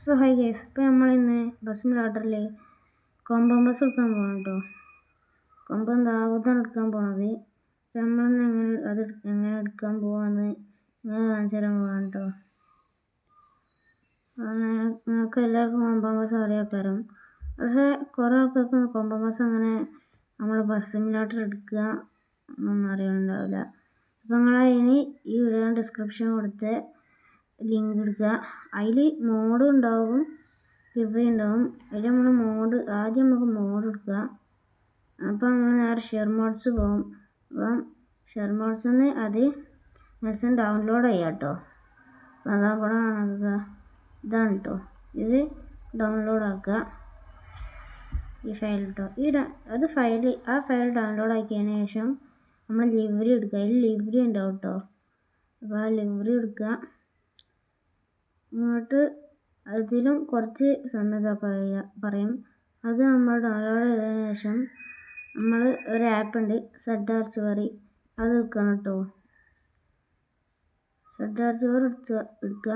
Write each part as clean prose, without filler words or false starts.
So high guys, ഇപ്പോൾ നമ്മളിന്ന് bus സിമുലേറ്ററിൽ കൊമ്പം bus എടുക്കാൻ പോകണം കേട്ടോ. കൊമ്പം ദാവൂദാണ് എടുക്കാൻ പോണത്. നമ്മളിന്ന് എങ്ങനെ എടുക്കാൻ പോകാമെന്ന് ഞാൻ കാണിച്ചു തരാൻ പോകാം കേട്ടോ. നിങ്ങൾക്ക് എല്ലാവർക്കും കൊമ്പം ബസ് അറിയാക്കാരം, പക്ഷേ കുറേ ആൾക്കാർക്ക് കൊമ്പം ബസ് അങ്ങനെ നമ്മൾ ബസ് സിമുലേറ്റർ എടുക്കുക എന്നൊന്നും അറിയുന്നുണ്ടാവില്ല. അപ്പോൾ നിങ്ങളതിന് ഈ വീഡിയോ ഡിസ്ക്രിപ്ഷൻ കൊടുത്ത് ലിങ്ക് എടുക്കുക. അതിൽ മോഡ് ഉണ്ടാവും, റിവ്യൂ ഉണ്ടാവും. അതിൽ നമ്മൾ ആദ്യം നമുക്ക് മോഡ് എടുക്കുക. അപ്പോൾ നമ്മൾ നേരെ ഷെയർ മോഡ്സ് പോകും. അപ്പം ഷെയർ മോഡ്സിൽ നിന്ന് അത് മെസ്സേജ് ഡൗൺലോഡ് ചെയ്യാം കേട്ടോ. അപ്പോൾ അതാ ഇവിടെ കാണുന്നത് ഇതാണ് കേട്ടോ. ഇത് ഡൗൺലോഡ് ആക്കുക, ഈ ഫയൽ കേട്ടോ. ആ ഫയൽ ഡൗൺലോഡ് ആക്കിയതിന് ശേഷം നമ്മൾ ലിവറി എടുക്കുക. അതിൽ ലിവറി ഉണ്ടാവും കേട്ടോ. അപ്പോൾ ആ ലിവറി എടുക്കുക. ഇങ്ങോട്ട് അതിലും കുറച്ച് സമയത്തൊക്കെ പറയും. അത് നമ്മൾ ഡൗൺലോഡ് ചെയ്തതിന് ശേഷം നമ്മൾ ഒരു ആപ്പ് ഉണ്ട്, സെഡ് ആർച്ചിവറി, അത് എടുക്കണം കേട്ടോ. സെഡ് ആർച്ചിവർ എടുക്കുക.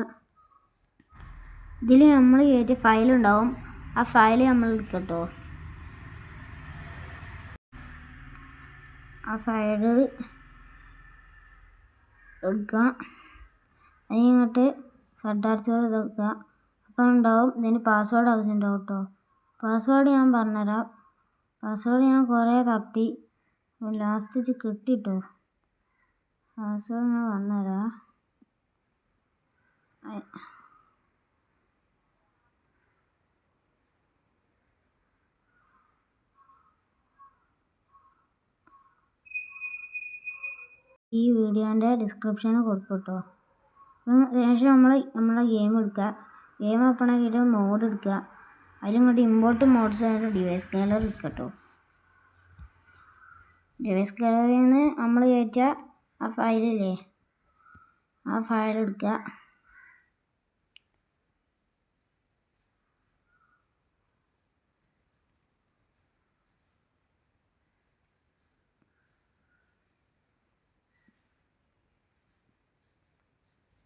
ഇതിൽ നമ്മൾ കയറ്റിയ ഫയലുണ്ടാവും, ആ ഫയൽ നമ്മൾ എടുക്കുക കേട്ടോ. ആ ഫയൽ എടുക്കുക. അതിങ്ങോട്ട് സെഡ് ആർച്ചിവർ ഇതെടുക്കുക. അപ്പോൾ ഉണ്ടാവും, ഇതിന് പാസ്വേഡ് ആവശ്യമുണ്ടാവും കേട്ടോ. പാസ്വേഡ് ഞാൻ പറഞ്ഞുതരാം. പാസ്വേഡ് ഞാൻ കുറേ തപ്പി ലാസ്റ്റ് കിട്ടിട്ടോ. പാസ്വേഡ് ഞാൻ പറഞ്ഞുതരാം. ഈ വീഡിയോൻ്റെ ഡിസ്ക്രിപ്ഷനിൽ കൊടുക്കും കേട്ടോ. ശേഷം നമ്മളെ ഗെയിം എടുക്കുക. ഗെയിം ഓപ്പൺ ആക്കിയിട്ട് മോഡ് എടുക്കുക. അതിലിങ്ങോട്ട് ഇമ്പോർട്ട് മോഡ്സ് ആയിട്ട് ഡിവൈസ് ഗാലറി എടുക്കുക കേട്ടോ. ഡിവൈസ് ഗാലറിയിൽ നിന്ന് നമ്മൾ കയറ്റിയ ആ ഫയലില്ലേ, ആ ഫയൽ എടുക്കുക.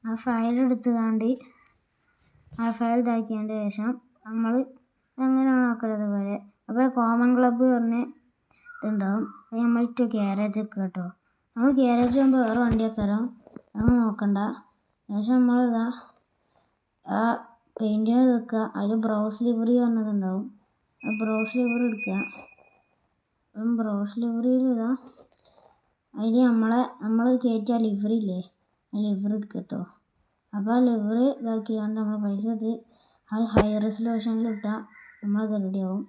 ആ ഫയൽ എടുത്തുകൊണ്ട് ആ ഫയൽ ഇതാക്കിയതിൻ്റെ ശേഷം നമ്മൾ എങ്ങനെയാണ് നോക്കുന്നത് പോലെ. അപ്പോൾ കോമൺ ക്ലബ്ബ് പറഞ്ഞ് ഇതുണ്ടാവും. അത് നമ്മളിട്ട് ഗ്യാരേജ് ഒക്കെ കേട്ടോ. നമ്മൾ ഗ്യാരേജ് പോകുമ്പോൾ വേറെ വണ്ടിയൊക്കെ വരാം, അത് നോക്കണ്ട. ശേഷം നമ്മളിതാ ആ പെയിൻറ്റിന് വെക്കുക. അതിൽ ബ്രൗസ് ലിവറി പറഞ്ഞതുണ്ടാവും, ആ ബ്രൗസ് ലിവറി എടുക്കുക. അപ്പം ബ്രൗസ് ലിവറിയിൽ ഇതാ അതിൽ നമ്മൾ കയറ്റിയ ലിവറി ഇല്ലേ, ആ ലിവറി എടുക്കുക കേട്ടോ. അപ്പോൾ ആ ലിവറി ഇതാക്കിയാണ്ട് നമ്മൾ പൈസ ഹൈ റെസൊല്യൂഷനിൽ ഇട്ടാൽ നമ്മളത് റെഡിയാവും.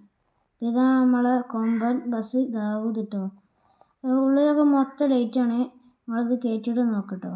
ഇതാണ് നമ്മളെ കൊമ്പൻ ബസ് ദാവൂദ് കേട്ടോ. ഉള്ളിലൊക്കെ മൊത്തം ലൈറ്റാണ്. നമ്മളത് കയറ്റിയിട്ട് നോക്കട്ടോ.